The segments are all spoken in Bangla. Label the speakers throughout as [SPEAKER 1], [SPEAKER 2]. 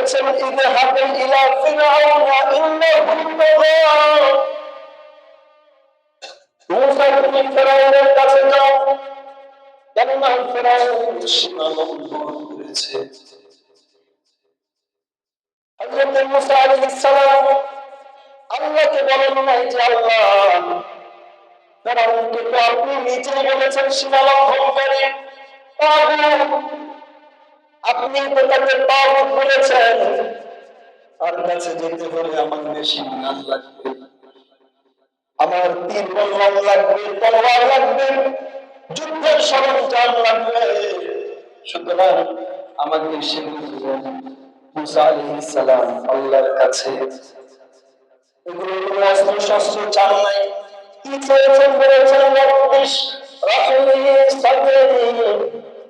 [SPEAKER 1] বলেছেন ইযহাব ইলা ফিরআউনা ইন্নাহু তাগা, মুসা তুমি ফিরআউনের কাছে যাও, কেননা ফিরআউন সীমা লঙ্ঘন করেছে। হযরত মুসা আলাইহিস সালাম আল্লাহকে বলেন নাই যে আল্লাহ, ফিরআউনকে তো আপনি নিজেই বলেছেন সীমা লঙ্ঘনকারী, আপনি তো তাকে তাগুত বলেছেন, তার কাছে যেতে হলে আমার বেশি নাম লাগবে, আমার তীর বল্লম লাগবে, তলোয়ার লাগবে, যুদ্ধের সরঞ্জাম লাগবে। সুতরাং আমাকে মুসা আলাইহিস সালাম আল্লাহর কাছে এগুলো কোনো অস্ত্র শস্ত্র চান নাই, কি চেয়েছেন বলেছেন রব্বিশ রাহলি সাদরি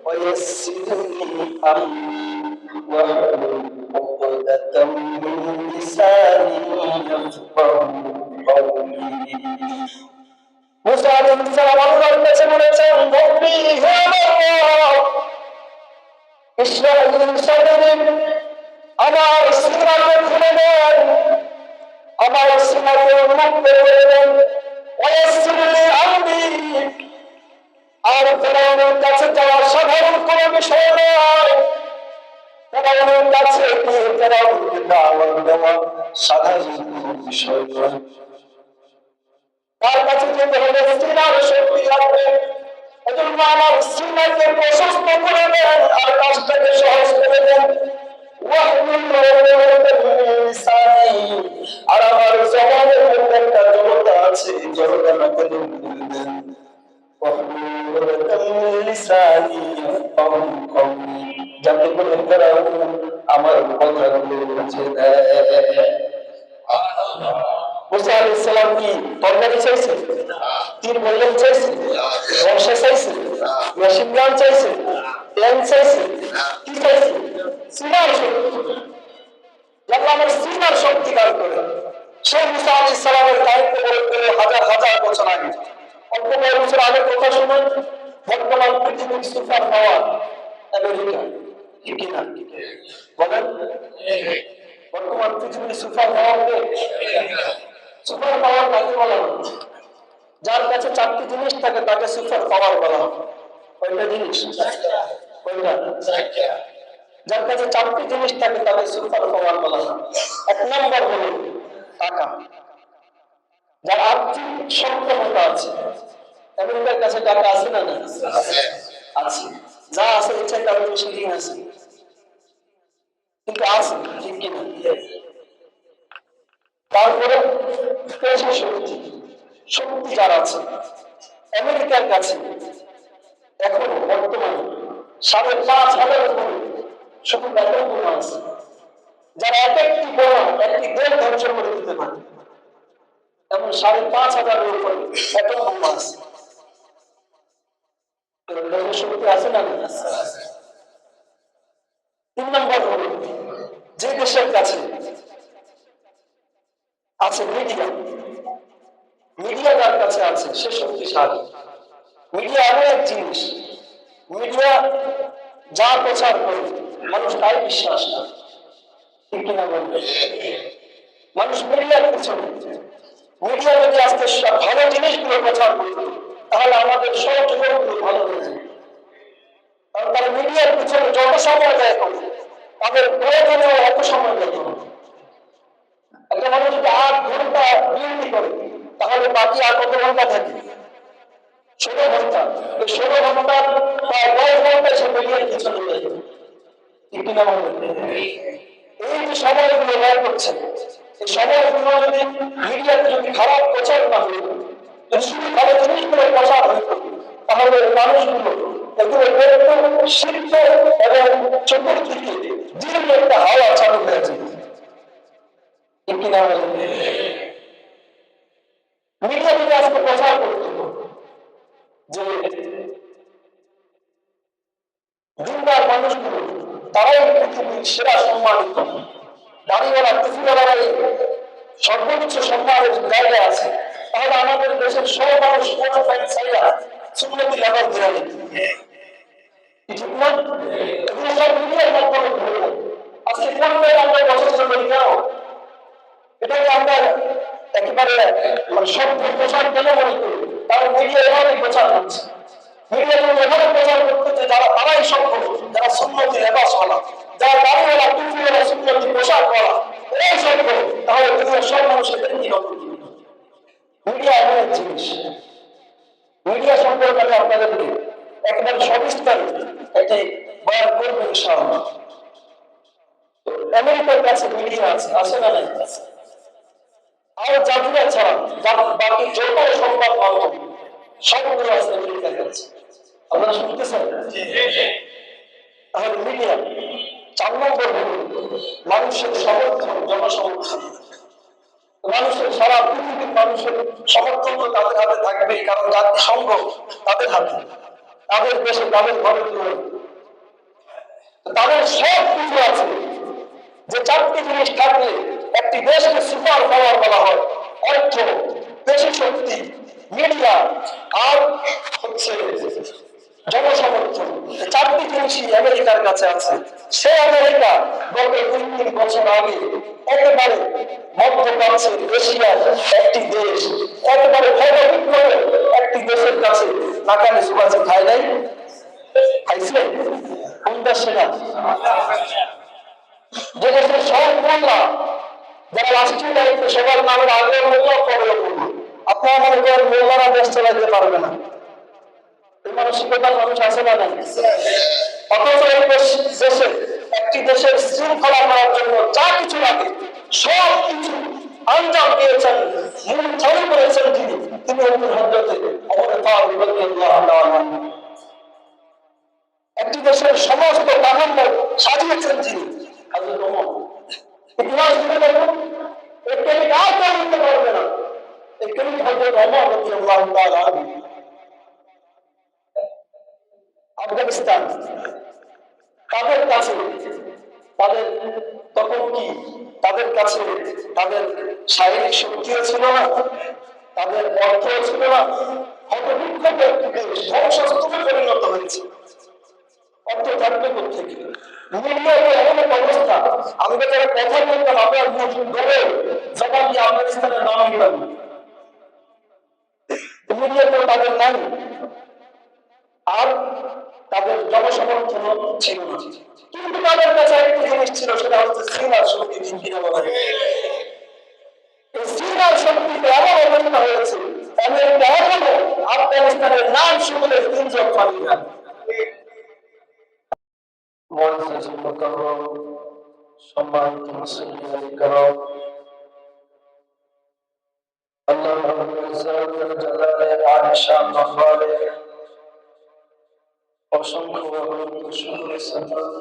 [SPEAKER 1] ওয়া ইয়াসসিরলি আমরি ওয়াহলুল উকদাতাম মিন লিসানি ইয়াফকাহু কওলি। মুসা আলাইহিস সালাম আল্লাহর কাছে বলেছেন রব্বি হে আল্লাহ, ইশরাহ লি সাদরি, আমার সিনাকে খুলে দেন, আমার সিনাকে উন্মুক্ত করে দেন, ওয়াসসিরলি আমরি, আর ফিরআউনের কাছে যাওয়া সাধারণ কোনো বিষয় নয়, ফিরআউনের কাছে গিয়ে ফিরআউনকে দাওয়াত দেওয়া সাধারণ কোনো বিষয় নয়। তার কাছে যেতে হলে সিনার শক্তি লাগবে, এজন্য আমার সিনাকে প্রশস্ত করে দেন আর কাজটাকে সহজ করে দেন। আর আমার জবানের মধ্যে একটা জড়তা আছে, জড়তা না করে দেন, যাতে করে ফিরআউন আমার কথাগুলো বুঝে নেয়। মুসা আলাইহিস সালাম কি তরবারি চাইছে, তীর বল্লম চাইছে, বর্ষা চাইছে, মেশিন গান চাইছে, ট্যাঙ্ক চাইছে, কি চাইছে? সিনার শক্তি। আল্লাহ আমার সিনার শক্তি দান করে। সেই মুসা আলাইহিস সালামের দায়িত্ব বলে হাজার হাজার বছর আগে, অল্প কয়েক বছর আগে কথা শুনুন, বর্তমান পৃথিবীর সুপার পাওয়ার আমেরিকা, কি কিনা বলেন? বর্তমান পৃথিবীর সুপার পাওয়ারকে সুপার পাওয়ার কাকে বলা হয়? যার কাছে চারটি জিনিস থাকে তাকে সুপার পাওয়ার বলা হয়। কয়টা জিনিস? কয়টা? যার কাছে চারটি জিনিস থাকে তাকে সুপার পাওয়ার বলা হয়। এক নম্বর হলো টাকা, যার আর্থিক সক্ষমতা আছে। আমেরিকার কাছে টাকা আছে না? আছে, যা আছে ইচ্ছা কারো বেশি দিন আছে, কিন্তু আছে, ঠিক কিনা? তারপরে শক্তি, শক্তি যার আছে, আমেরিকার কাছে এখন বর্তমানে ৫,৫০০ শুধু ব্যাটন বোমা আছে, যারা এক একটি বোমা একটি দেশ ধ্বংস করে দিতে পারে, এমন ৫,৫০০ উপরে ব্যাটন বোমা আছে। শক্তি আছে না? ৩ নম্বর হল যে দেশের কাছে আছে মিডিয়া, মিডিয়া যার কাছে আছে সে শক্তিশালী। মিডিয়া এমন এক জিনিস, মিডিয়া যা প্রচার করে মানুষ তাই বিশ্বাস করে, ঠিক কিনা বলবে? মানুষ মিডিয়ার পিছনে, মিডিয়া যদি আজকে ভালো জিনিসগুলো প্রচার করত তাহলে আমাদের সব জীবনগুলো ভালো হয়ে যায়। কারণ তারা মিডিয়ার পিছনে যত সময় ব্যয় করে তাদের প্রয়োজনেও এত সময় ব্যয় করে। একটা মানুষ যদি ৮ ঘন্টা ডিউটি করে তাহলে বাকি আর কত ঘন্টা থাকে? ১৬ ঘন্টা। এই ১৬ ঘন্টার প্রায় ১০ ঘন্টা সে মিডিয়ার পিছনে ব্যয় করে, ঠিক কিনা বলবেন? এই যে সময়গুলো ব্যয় করছে, এই সময়গুলো যদি মিডিয়াতে যদি খারাপ প্রচার না হইত, যদি শুধু ভালো জিনিসগুলো প্রচার হইত, তাহলে মানুষগুলো এগুলো শিখত এবং চতুর্দিকে জীবনে একটা হাওয়া চালু হয়ে যেত, ঠিক কিনা বলবেন? মিডিয়া যদি আজকে প্রচার করত যে দুনিয়ার মানুষগুলো তারাই পৃথিবীর সেরা সম্মানিত, বাড়িওয়ালা পৃথিবীওয়ালারাই সর্বোচ্চ সম্মানের জায়গা আছে, তাহলে আমাদের দেশের সব মানুষ সুন্নতি লেভেল দেওয়া যেত, ঠিক না? এগুলো সব মিডিয়ার মাধ্যমে ধরবো। আজকে কোন জায়গায় আমরা করি কেন? এটাকে আমরা একেবারে সভ্য প্রচার কেন মনে করি? কারণ মিডিয়া এভাবে প্রচার করছে। মিডিয়া যখন এভাবে প্রচার করতে যারা তারাই সভ্য, যারা সুন্নতি লেবাসওয়ালা, যারা দাড়িওয়ালা টুপিওয়ালা সুন্নতি পোশাক ওয়ালা, এরাই সভ্য। তাহলে দুনিয়ার সব মানুষের কি নতুন? মিডিয়া এমন এক জিনিস, মিডিয়া সম্পর্কে আমি আপনাদেরকে একেবারে সবিস্তারে একটি বয়ান করবো ইনশাআল্লাহ। আমেরিকার কাছে মিডিয়া আছে, আছে না নাই? আর জাতিরা ছাড়া বাকি যত সংবাদ মাধ্যম সবগুলো আছে আমেরিকার কাছে। আপনারা শুনতেছেন? তাহলে মিডিয়া 4 নম্বর মানুষের সমর্থন, জনসমর্থন। মানুষের সারা পৃথিবীর মানুষের সমর্থন তো তাদের হাতে থাকবে, কারণ জাতিসংঘ তাদের হাতে, তাদের দেশে, তাদের ঘরে তাদের সব কিছু আছে। যে 4টি জিনিস থাকলে একটি দেশকে সুপার পাওয়ার বলা হয়: অর্থ, পেশি শক্তি, মিডিয়া আর হচ্ছে জনসমর্থন। 4টি জিনিসই আমেরিকার কাছে আছে। সে আমেরিকা গত 2-3 বছর আগে একেবারে মধ্যপ্রাচ্যের এশিয়ার একটি দেশ, একেবারে ভয়বিক্রমে একটি দেশের কাছে নাকানি সুবাজি খায় নাই? খাইছে? কোন দেশ সেটা? যে দেশের সব মোল্লা, যারা রাষ্ট্রীয় দায়িত্ব, সবার নামের আগে মোল্লা, পরেও মোল্লা। আপনারা মনে করেন মোল্লারা দেশ চালাইতে পারবে না? এই মানসিকতার মানুষ আছে না নাই? অথচ এই দেশে একটি দেশের শৃঙ্খলা করার জন্য যা কিছু লাগে সব কিছু আঞ্জাম দিয়েছেন, মূল করেছেন তিনি হযরতে ওমর ফারুক রাদিয়াল্লাহু তাআলা। একটি দেশের সমস্ত কাঠামো সাজিয়েছেন তিনি হযরত ওমর। ইতিহাস জুড়ে দেখুন, একে আর কেউ বলতে পারবে না একে হযরত ওমর রাদিয়াল্লাহু তাআলা। আফগানিস্তান, তাদের কাছে তাদের তখন কি তাদের কাছে তাদের শারীরিক শক্তিও ছিল না, তাদের অর্থও ছিল না। হতবিক্ষত একটি দেশ ধ্বংসস্তূপে পরিণত হয়েছে। অর্থ থাকবে কোথেকে? মিডিয়াতে এমন এক অবস্থা, আমরা যারা কথা বলতাম আপনার মুখ ধরে জবান দিয়ে আফগানিস্তানের নাম দিলাম, মিডিয়াতে তাদের নাই, আর তাদের জনসমর্থন ছিল না। কিন্তু তাদের কাছে একটি জিনিস ছিল, সেটা হচ্ছে সিনার শক্তি। এই সিনার শক্তিতে এমন অবস্থা হয়েছে, আমেরিকা এখনো আফগানিস্তানের নাম শুনলে তিনজন পানি না। সম্মানিত মুসলিম কারাম, আল্লাহ রাব্বুল ইজ্জত জালালের আশান নফালে অসংখ্য শুকর সালাত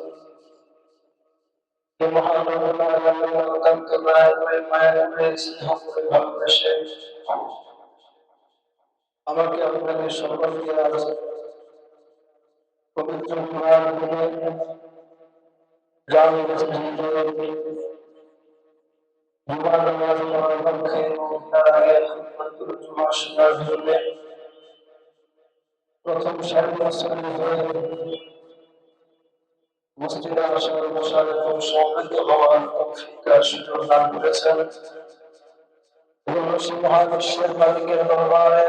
[SPEAKER 1] যে মহান আল্লাহ অত্যন্ত দয়া করে মায়া করে স্নেহ করে ভালোবাসে আমাকে আপনাদের সকলকে আজ পবিত্র কোরআন বলে জামি মসজিদে জুমার নামাজ পড়ার পক্ষে তার আগে খুতবাতুল জুমা শোনার জন্য প্রথম সারি মুসল্লি হয়ে মসজিদে আসার বসার এবং সমৃদ্ধ হওয়ার তৌফিক আর সুযোগ দান করেছেন। মহাবিশ্বের মালিকের দরবারে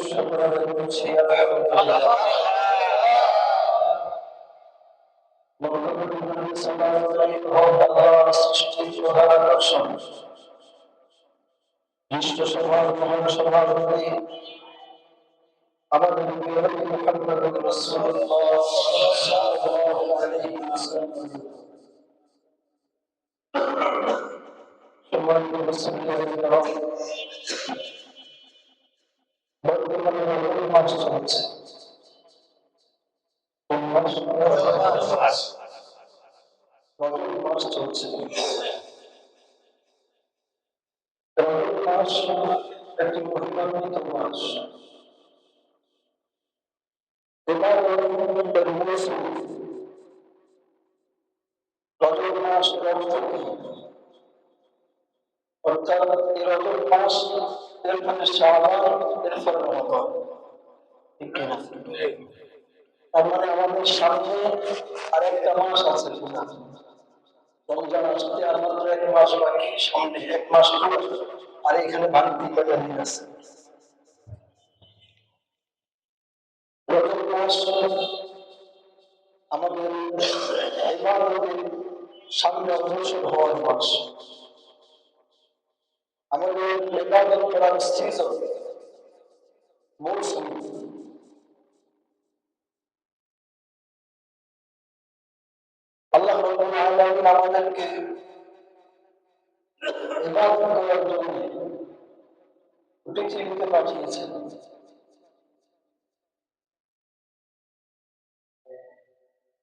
[SPEAKER 1] শুকর আদায় করছি আলহামদুলিল্লাহ। আমাদের মুহাম্মদুর রাসূলুল্লাহ সাল্লাল্লাহু আলাইহি ওয়াসাল্লাম সম্মানিত মুসলিম কারাম, বর্তমানে রমজান মাস চলছে। রমজান মাস চলছে। রমজান মাস একটি মহিমান্বিত মাস। রজব মাস অর্থাৎ এই রজব মাস, এরপরে শাবান, এরপরে রমাদান। তার মানে আমাদের সামনে আরেকটা মাস আছে। রমজান আসতে আর মাত্র 1 মাস বাকি, সামনে 1 মাস পর, আর এখানে বাকি কয়টা দিন আছে। রজব মাস আমাদের ইবাদতের সামনে অগ্রসর হওয়ার মাস, আমাদের ইবাদত করার সিজন, মৌসুম। আল্লাহ রাব্বুল আলামিন আমাদেরকে ইবাদত করার জন্য পৃথিবীতে পাঠিয়েছেন।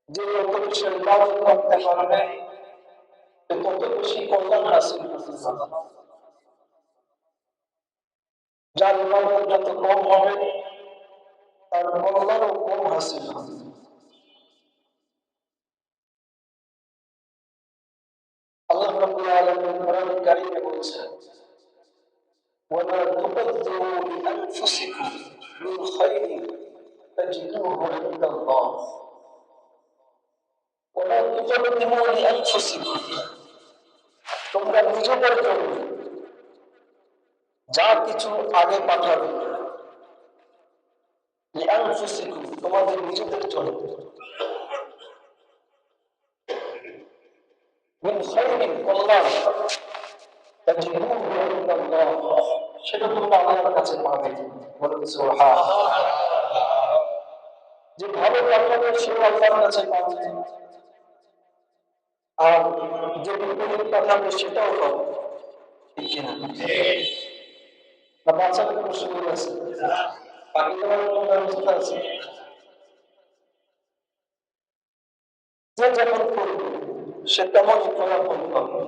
[SPEAKER 1] যে যত বেশি ইবাদত করতে পারবে তত বেশি কল্যাণ হাসিল করতে পারবে। যার ইবাদত যত কম হবে তার কল্যাণও কম হাসিল হবে। আল্লাহ রাব্বুল আলামিন কোরআন কারীমে বলছেন, ওয়ালা তুকদ্দিমু লিআনফুসিকুম মিন খাইরিন তাজিদুহু ইনদাল্লাহ, ওয়ালা তুকদ্দিমু লিআনফুসিকুম, তোমরা নিজেদের জন্য যা কিছু আগে পাঠাবে, লিআনফুসিকুম, তোমাদের নিজেদের জন্য, মিন খাইরিন, কল্যাণ, তাজিদুহু ইনদাল্লাহ, সেটা তোমরা আল্লাহর কাছে পাবে। বলুন সুবহানাল্লাহ। যে ভালো পাঠাবে সে আল্লাহর কাছে পাবে, আর যে বিপরীত পাঠাবে সেটাও পাবে। ঠিক কিনা? না বাচ্চাদের কোনো সুযোগ আছে? পানি দেওয়ার কোনো ব্যবস্থা আছে? যে যেমন করবে সে তেমনই ফলাফল পাবে।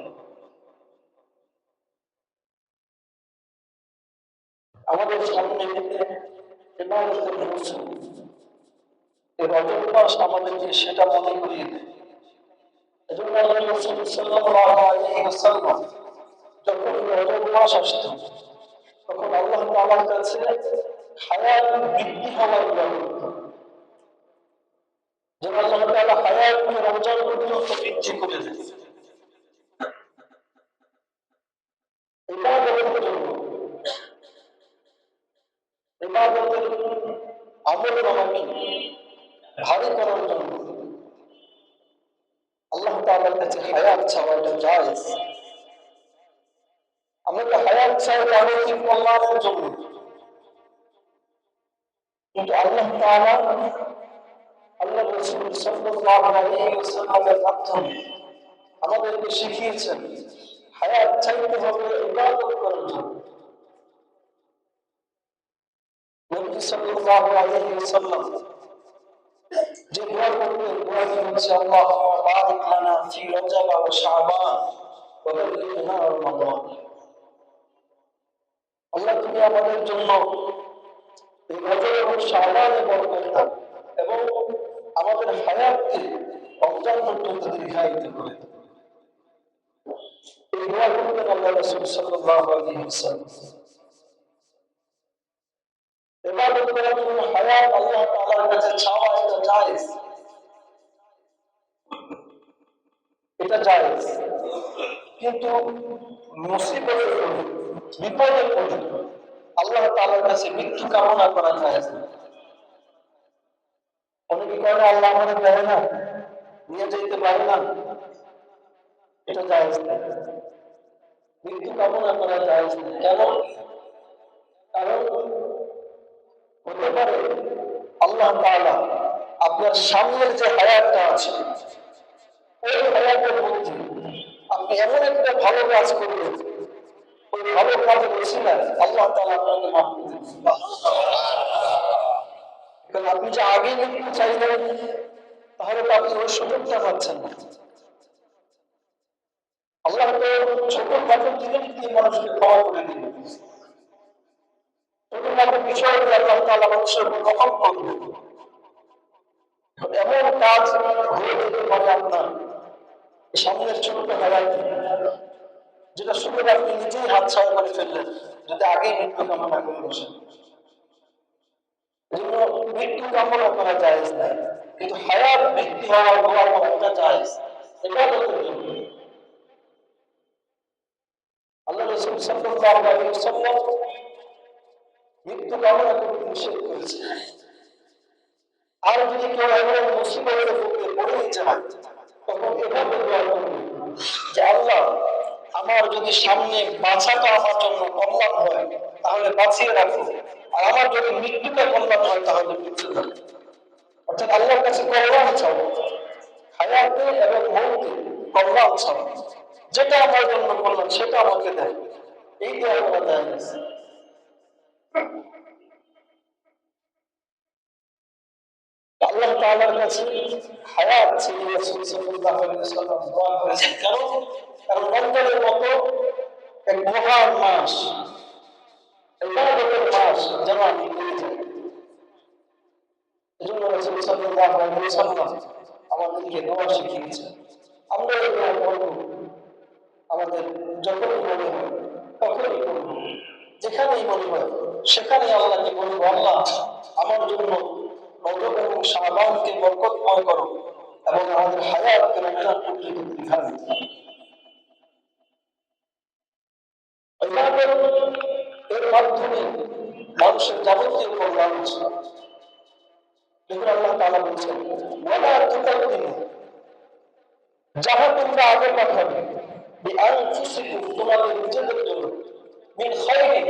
[SPEAKER 1] আমাদের সামনে ইবাদতের মৌসুম, এই রজব মাস আমাদেরকে সেটা মনে করিয়ে দেয়। এজন্য আল্লাহ রাসূল সাল্লাল্লাহু আলাইহি ওয়াসাল্লাম যখন রজব মাস আসতো তখন আল্লাহ তাআলার কাছে হায়াত বৃদ্ধি হওয়ার দোয়া করতেন, যেন আল্লাহ তাআলা হায়াতকে রমজান পর্যন্ত বৃদ্ধি করে দেন। ইবাদতের জন্য, ইবাদতের আমল নামাকে ভারী করার জন্য আল্লাহ তাআলার কাছে হায়াত চাওয়াটা জায়েজ। আমরা তো হায়াত চাই তাদের কল্যাণের জন্য, কিন্তু আল্লাহ তাআলা আল্লাহ রাসূল সাল্লাল্লাহু আলাইহি ওয়াসাল্লামের মাধ্যমে আমাদেরকে শিখিয়েছেন হায়াত চাইতে হবে ইবাদত করার জন্য। নবী সাল্লাল্লাহু আলাইহি ওয়াসাল্লাম যে দোয়া করতেন, দোয়াটি হচ্ছে আল্লাহুম্মা বারিক লানা ফি রজব ওয়া শাবান ওয়া বাল্লিগনা রমাদান। আল্লাহ তুমি আমাদের জন্য এই রজব এবং শাবানে বরকত দাও এবং আমাদের হায়াতকে রমজান পর্যন্ত দীর্ঘায়িত করে দাও। এই দোয়া করতেন আল্লাহ রাসূল সাল্লাল্লাহু আলাইহি ওয়াসাল্লাম। ইবাদত করার জন্য হায়াত আল্লাহ তাআলার কাছে চাওয়া এটা জায়েজ, এটা জায়েজ, কিন্তু মুসিবতের পরে, বিপদের পরে আল্লাহ তাআলার কাছে মৃত্যু কামনা করা জায়েজ না। অনেকে কয় না আল্লাহ আমাদের দেয় না, নিয়ে যেতে পারে না, এটা জায়েজ না। মৃত্যু কামনা করা জায়েজ না। কেন? কারণ হতে পারে আল্লাহ তাআলা আপনার সামনের যে হায়াতটা আছে ওই হায়াতের মধ্যে আপনি এমন একটা ভালো কাজ করবেন, ওই ভালো কাজের ওসিলায় আল্লাহ তাআলা আপনাকে মাফ করে দিবেন। কারণ আপনি যে আগে মৃত্যু চাইলেন তাহলে তো আপনি ওই সুযোগটা পাচ্ছেন না। আল্লাহ তো ছোটখাটো জিনিস দিয়ে মানুষকে ক্ষমা করে দিবেন, ছোটখাটো বিষয় দিয়ে আল্লাহ তাআলা মানুষের গ্রহণ করবেন। এমন কাজ হয়ে যেতে পারে আপনার সামনের ছোট্ট হায়াত, যেটা শুনে আপনি নিজেই হাত ছাড়া করে ফেললেন যদি আগেই মৃত্যু কামনা করে বসেন। এজন্য মৃত্যু কামনা করা জায়েজ নাই, কিন্তু হায়াত বৃদ্ধি হওয়ার দোয়া করাটা জায়েজ। ইবাদতের জন্য রাসূল সাল্লাল্লাহু আলাইহি ওয়াসাল্লাম মৃত্যু কামনা করতে নিষেধ করেছে। আর যদি কেউ এমন মুসিবতে পড়ে যায় তখন এভাবে দোয়া করবে যে আল্লাহ, আমার যদি সামনে বাঁচাটা আমার জন্য কল্যাণ হয় তাহলে বাঁচিয়ে রাখো, আর আমার যদি মৃত্যুটা কল্যাণ হয় তাহলে মৃত্যু দাও। অর্থাৎ আল্লাহর কাছে কল্যাণ চাও, হায়াতে এবং মৌতে কল্যাণ চাও, যেটা আমার জন্য কল্যাণ সেটা আমাকে দেয়। এই দোয়া করা যায় না। আল্লাহ তাআলার কাছে হায়াত ছিল রাসূল সাল্লাল্লাহু আলাইহি ওয়াসাল্লাম দোয়া করেছেন। কারণ রমজানের মতো এক মহান মাস, ইবাদতের মাস যেন আমি পেয়ে যাই। এজন্য রাসূল সাল্লাল্লাহু আলাইহি ওয়াসাল্লাম আমাদেরকে দোয়া শিখিয়েছেন। আমরা এই দোয়া করব, আমাদের যখনই মনে হয় তখনই করব, যেখানেই মনে হয় সেখানেই আল্লাহকে বলবো, আল্লাহ আমার জন্য রজব এবং শাবানকে বরকতময় করো এবং আমাদের হায়াতকে রমজান পর্যন্ত দীর্ঘায়িত করো। ইবাদত এর মাধ্যমে মানুষের যাবতীয় কল্যাণ আছে। দেখুন আল্লাহ তাআলা বলছেন, ওয়ালা তুকাদ্দিমু, যাহা তোমরা আগে পাঠাবে বিআনফুসিকুম, তোমাদের নিজেদের জন্য, মিন খায়রিন,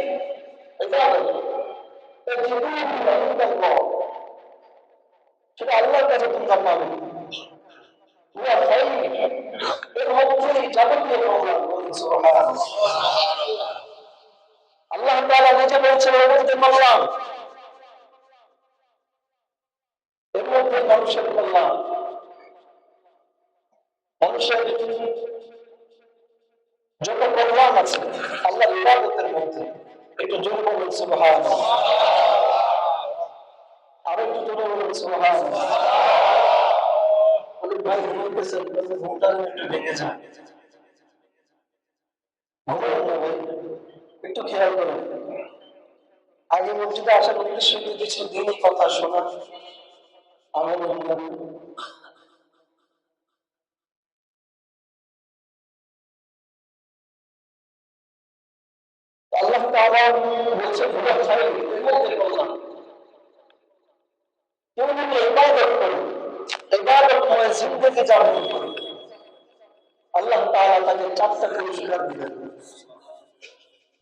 [SPEAKER 1] ইবাদত তাজিদুহু ইনদাল্লাহ, সেটা আল্লাহর কাছে তোমরা পাবে। ওয়া খায়রিন, এর মধ্যেই যাবতীয় কল্যাণ। সুবহানাল্লাহ। আল্লাহ তাআলা নিজে বলছেন এর মধ্যে কল্যাণ, এর মধ্যে মানুষের কল্যাণ, মানুষের যত কল্যাণ আছে আল্লাহর ইবাদতের মধ্যে। একটু জোরে বলুন সুবহানাল্লাহ, আর একটু জোরে বলুন সুবহানাল্লাহ। অনেক ভাই ঘুমাইতেছেন, ঘুমটা একটু ভেঙে যায়, ঘুমাবেন না ভাই, একটু খেয়াল করেন। আগে মসজিদে আসার উদ্দেশ্য কিছু দিনই কথা শোনা, আমল আল্লাহ তাআলা বলছেন ওয়া খায়রিন, এর মধ্যে কল্যাণ। কেউ যদি ইবাদত করে, ইবাদতময় জিন্দেগি যাপন করে, আল্লাহ তাআলা তাকে 4টা পুরস্কার দিবেন।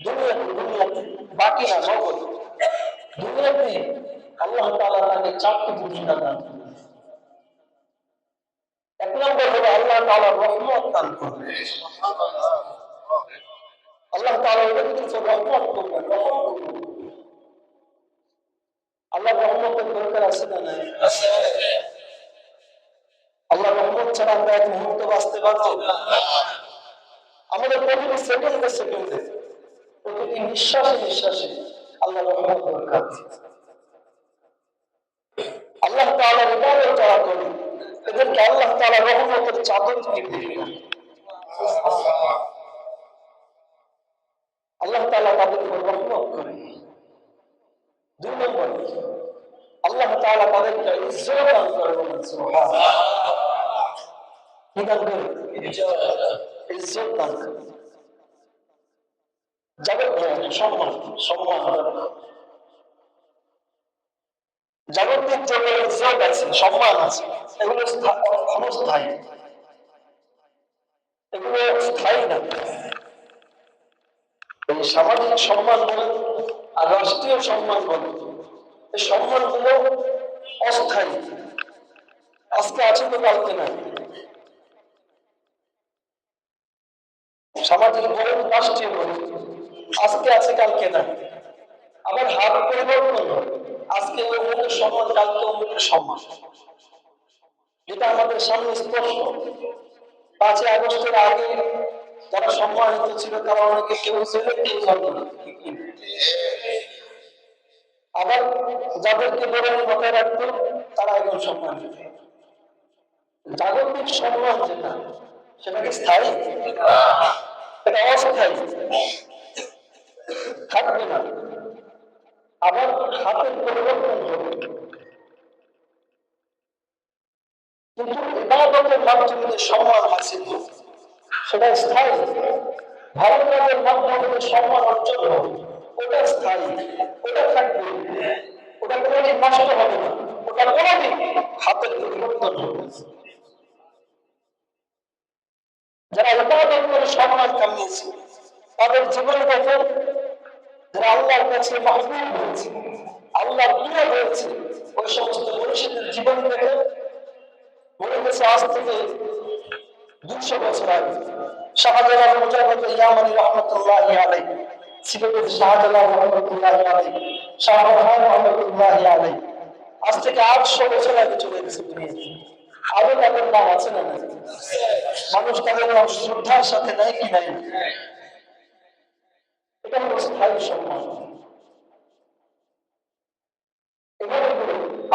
[SPEAKER 1] দুনিয়াতে বাকি না, নগদ দুনিয়াতে আল্লাহ তাআলা তাকে 4টি পুরস্কার দান করবেন। 1 নম্বর হলো আল্লাহ তাআলা রহমত দান করবেন। আল্লাহ তাআলা ওদের কিছু রহমত করবেন, রহম করবেন। আল্লাহ রহমতের দরকার আছে না নাই? আছে। আল্লাহ রহমত ছাড়া আমরা এক মুহূর্ত বাঁচতে পারবো না। আমাদের প্রতিটি সেকেন্ডে প্রতিটি নিঃশ্বাসে আল্লাহ রহমত দরকার। আল্লাহ তাআলার ইবাদত যারা করে এদেরকে আল্লাহ তাআলা রহমতের চাদর দিয়ে দিবেন। আল্লাহ তাআলা তাদের উপর রহমত করেন। 2 নম্বর, আল্লাহ তাআলা তাদেরকে ইজ্জত দান করেন। সুবহানাল্লাহ। কি দান করেন? ইজ্জত দান করেন, সম্মান জাগতিক যত ইজ্জত আছে, সম্মান আছে, এগুলো ক্ষণস্থায়ী, এগুলো স্থায়ী না। এই সামাজিক সম্মান বলেন আর রাষ্ট্রীয় সম্মান বলেন, এই সম্মানগুলো অস্থায়ী, আজকে আছে তো কালকে নাই। সামাজিক বলেন, রাষ্ট্রীয় বলেন, আজকে আছে কালকে নাই। আবার হাত পরিবর্তন হয়, আজকে অমুকের সম্মান, কালকে অমুকের সম্মান। যেটা আমাদের সামনে স্পষ্ট। 5ই আগস্টের আগে যারা সম্মানিত ছিল তারা অনেকে কেউ ছেলে কেউ জানতো না। আবার যাদেরকে বলে মাথায় রাখতো তারা এখন সম্মানিত। জাগতিক সম্মান যেটা, সেটা কি স্থায়ী? এটা অস্থায়ী, থাকবে না। আবার হাতের পরিবর্তন হবে, কিন্তু ইবাদতের মাধ্যমে যে সম্মান হাসিল সেটা স্থায়ী। ভালো কাজের মাধ্যমে সম্মান অর্জন হবে, ওটা স্থায়ী, ওটা থাকবে, ওটা কোনোদিন নষ্ট হবে না, ওটা কোনোদিন হাতের পরিবর্তন হবে। যারা ইবাদত করে সম্মান কামিয়েছে তাদের জীবন দেখেন, যারা আল্লাহর কাছে মাহবুব হয়েছে, আল্লাহর প্রিয় হয়েছে, ওই সমস্ত মনীষীদের জীবন দেখেন মনে গেছে আজ থেকে 200 বছর আগে। শাহজালাল মুজাহিদ ইয়ামানি রহমতুল্লাহি আলাইহি, সিলেটের শাহজালাল রহমতুল্লাহি আলাইহি, শাহজাহান রহমতুল্লাহি আলাইহি আজ থেকে 800 বছর আগে চলে গেছে দুনিয়াতে। আজও তাদের নাম আছে না নাই? মানুষ তাদের নাম শ্রদ্ধার সাথে নেয় কি নাই? এটা হলো স্থায়ী সম্মান। এভাবে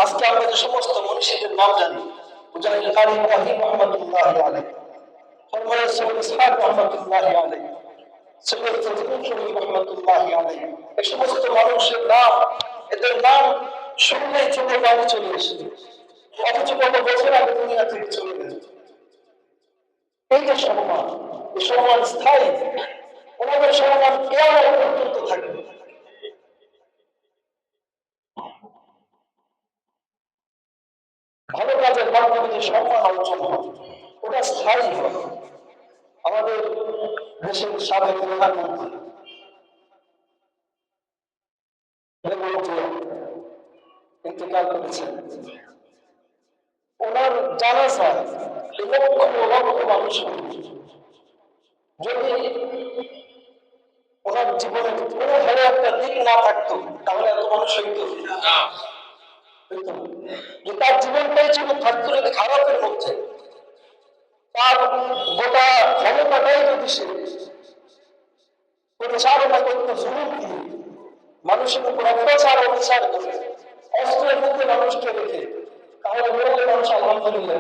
[SPEAKER 1] আজকে আমরা যে সমস্ত মনীষীদের নাম জানি, মুজাহিদ কারি ইব্রাহিম রহমতুল্লাহি আলাইহি, হযরত সৈয়দ ইসহাক রহমতুল্লাহি আলাইহি, সৈয়দ ফজলুল করিম রহমতুল্লাহি আলাইহি, এই সমস্ত মানুষের নাম, এদের নাম শুনলেই চোখে পানি চলে আসে, অথচ কত বছর আগে দুনিয়া থেকে চলে গেছে। এই যে সম্মান, এই সম্মান স্থায়ী, ওনাদের সম্মান কিয়ামত পর্যন্ত থাকবে। ভালো কাজের মাধ্যমে যে সম্মান অর্জন হয় ওটা স্থায়ী হয়। আমাদের দেশের সাবেক প্রধানমন্ত্রী ইন্তেকাল করেছেন, ওনার জানাজায় লক্ষ লক্ষ মানুষ, যদি ওনার জীবনে কোনো ভালো একটা দিক না থাকতো তাহলে এত মানুষ হইতো না। তার জীবনটাই ছিল থাকতো যদি খারাপের মধ্যে, তার গোটা ক্ষমতাটাই যদি সে পরিচালনা করতো জুলুম দিয়ে, মানুষের উপর অত্যাচার অবিচার করে, অস্ত্রের মধ্যে মানুষকে রেখে, তাহলে বললে মানুষ আলহামদুলিল্লাহ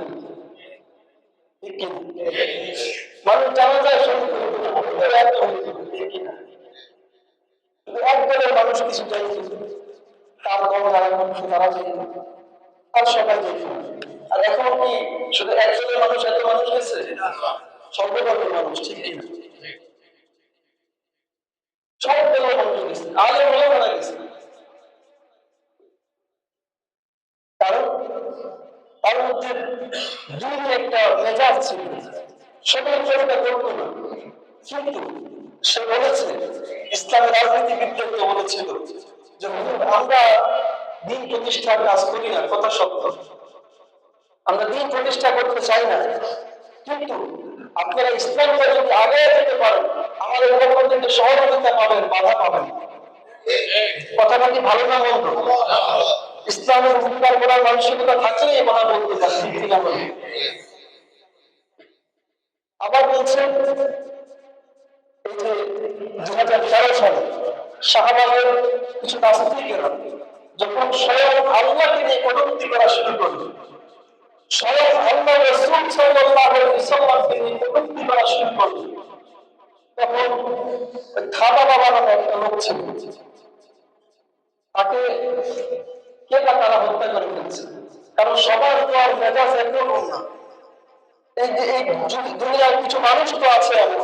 [SPEAKER 1] মানুষ জানা যায় শহীদ একদলের মানুষ কিছু চাইছে, তার দল যারা মানুষ তারা চাইত, আর সবাই চাইত। আর এখন কি শুধু একজনের মানুষ এত মানুষ গেছে? সর্বদলের মানুষ, ঠিক কিনা? সব দলের মানুষ গেছে, আগে বলে মারা গেছে। কারণ তার মধ্যে দুই একটা মেজাজ ছিল, সেগুলো চরিতা করতো না। কিন্তু সে বলেছে, ইসলামের রাজনীতিবিদদেরকে বলেছিল যে আমরা দিন প্রতিষ্ঠার কাজ করি না, কথা সত্য, আমরা দিন প্রতিষ্ঠা করতে চাই না, কিন্তু আপনারা ইসলামকে যদি আগে যেতে পারেন আমাদের উপর কিন্তু সহযোগিতা পাবেন, বাধা পাবেন। কথাটা কি ভালো না মন্দ? ইসলামের উপকার করার মানসিকতা থাকলে এই কথা বলতে পারছি। আবার বলছেন এই যে 2013 সালে শাহবাগের কিছু নাস্তিকেরা যখন স্বয়ং আল্লাহকে নিয়ে কটূক্তি করা শুরু করল, স্বয়ং আল্লাহ রাসূল সাল্লাল্লাহু আলাইহি ওয়াসাল্লামকে নিয়ে কটূক্তি করা শুরু করল, তখন খাবা বাবা নামে একটা লোক ছিল, তাকে কে বা তারা হত্যা করে ফেলছে। কারণ সবার তো আর মেজাজ একরকম না। এই যে এই দুনিয়ার কিছু মানুষ তো আছে এমন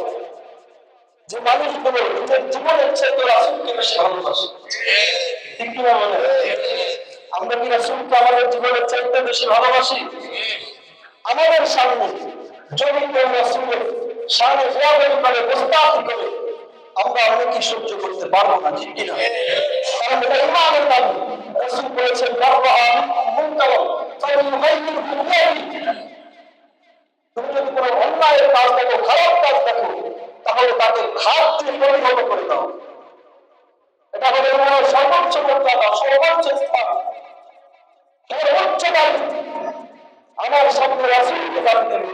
[SPEAKER 1] যে মানুষগুলো নিজের জীবনের চাইতে রাসূলকে বেশি ভালোবাসে, ঠিক কিনা বলে? আমরা কি রাসূলকে আমাদের জীবনের চাইতে বেশি ভালোবাসি? আমাদের সামনে যদি কেউ রাসূলের শানে জিয়ারত করে, মুস্তাফি করে, আমরা অনেকে সহ্য করতে পারবো না, ঠিক কিনা? কারণ এটা ইমানের দাবি। রাসূল বলেছেন তুমি যদি কোনো অন্যায়ের কাজ দেখো, খারাপ কাজ দেখো, তাহলে তাকে হাত দিয়ে পরিণত করে দাও। এটা হলো তোমার সর্বোচ্চ মর্যাদা, সর্বোচ্চ স্থান, সর্বোচ্চ দায়িত্ব। আমার সামনে রাসূলকে দাবি দেবে,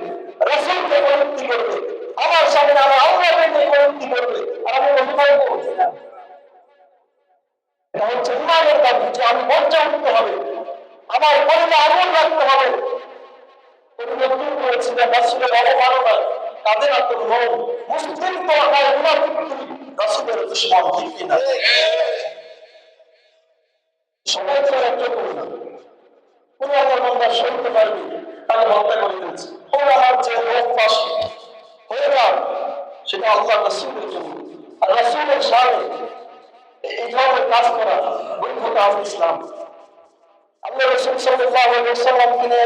[SPEAKER 1] রাসূলকে প্রযুক্তি করবে, আমার সামনে আমার আল্লাহকে নিয়ে প্রযুক্তি করবে, আর আমি অভিনয় করছি না। এটা হচ্ছে ইমানের দাবি যে আমি মঞ্চে উঠতে হবে, আমার পরিণে আগুন রাখতে হবে। পরিবর্তন করেছিলেন রাসূলের অবমাননা কাদের আত্মমন মুসলিম তো আর মুনাফিক রাসূলের দুশমন, ঠিক কিনা? সবাই তো একরকম না। কোন আমার বান্দা সইতে পারবে, তাকে হত্যা করে দিয়েছে। ওরা আমার যে লোক পাশে হয়ে যান, সেটা আল্লাহ রাসূলের জন্য। আর রাসূলের সামনে এই ধরনের কাজ করা বৈধ কাজ ইসলাম। আল্লাহ রাসূল সাল্লাল্লাহু আলাইহি ওয়াসাল্লাম কিনে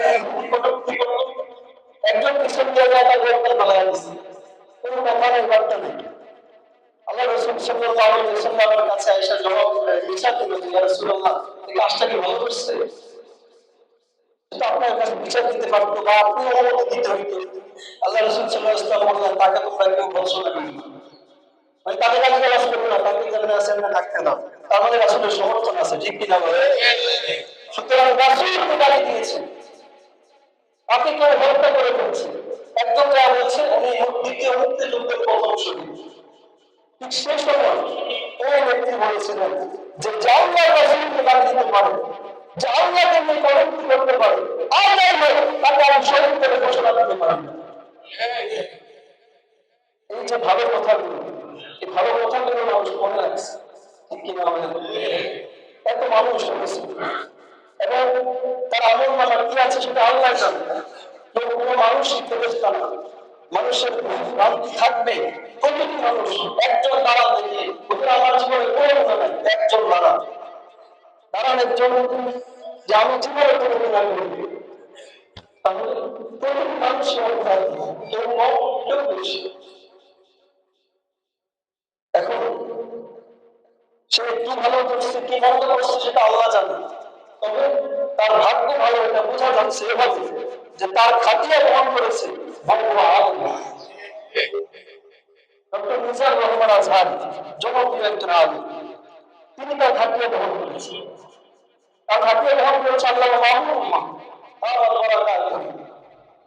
[SPEAKER 1] কটূক্তি করল, একজন পিছন দিয়ে যায় তার গর্দান গলায় দিছে, কোনো কথা নেই, বার্তা নেই। আল্লাহ রাসূল সাল্লাল্লাহু আলাইহি ওয়াসাল্লামের কাছে আয়েশা জবাব বিচার দিল, ইয়া রাসূলুল্লাহ, এই কাজটা কি ভালো করছে? এটা আপনার কাছে বিচার দিতে পারতো বা আপনি অনুমতি দিতে হইতো। আল্লাহ রাসূল সাল্লাল্লাহু আলাইহি ওয়াসাল্লাম বললেন, তাকে তোমরা কেউ ভর্ৎসনা করবে না, মানে তাকে কাছে গালাজ করবে না, তাকে যেখানে আছে না থাকতে দাও। তার মানে রাসূলের সমর্থন আছে, ঠিক কি না বলে? সুতরাং রাসূলকে গালি দিয়েছে, তাকে কেউ হত্যা করে ফেলছে। একজন যা বলছে উনি দ্বিতীয় মুক্তিযুদ্ধের প্রথম শহীদ। ঠিক সেই সময় ওই ব্যক্তি বলেছিলেন যে আল্লাহ রাসূলকে গালি দিতে পারে, যে আল্লাহকে নিয়ে কটূক্তি করতে পারে, আর যাই হোক তাকে আমি শহীদ করে ঘোষণা দিতে পারি না। এই যে ভালো কথাগুলো, এই ভালো কথাগুলো মানুষ মনে রাখছে, ঠিক কিনা আমাদের এত মানুষ হয়েছে, এবং তার আমল নামা কি আছে সেটা আল্লাহ জানে। কেউ কোনো মানুষ ফেরেশতা না, মানুষের ভ্রান্তি থাকবে। প্রতিটি মানুষ একজন দাঁড়া দেখে ওদের আমার জীবনে কোনো গুণা নাই, একজন দাঁড়ান একজন যে আমি জীবনে কোনো গুণা করি, তাহলে প্রতিটি মানুষের ভ্রান্তি, কেউ কম কেউ বেশি। এখন সে কি ভালো করছে কি মন্দ করছে সেটা আল্লাহ জানে, তবে তার ভাগ্য ভালো এটা বোঝা যাচ্ছে এভাবে যে তার খাটিয়া গ্রহণ করেছে ডক্টর মিজানুর রহমান আজহারী, জনপ্রিয় একজন আলিম, তিনি তার খাটিয়া গ্রহণ করেছেন। তার খাটিয়া গ্রহণ করেছে আল্লামা মাহমুদ উম্মাহ,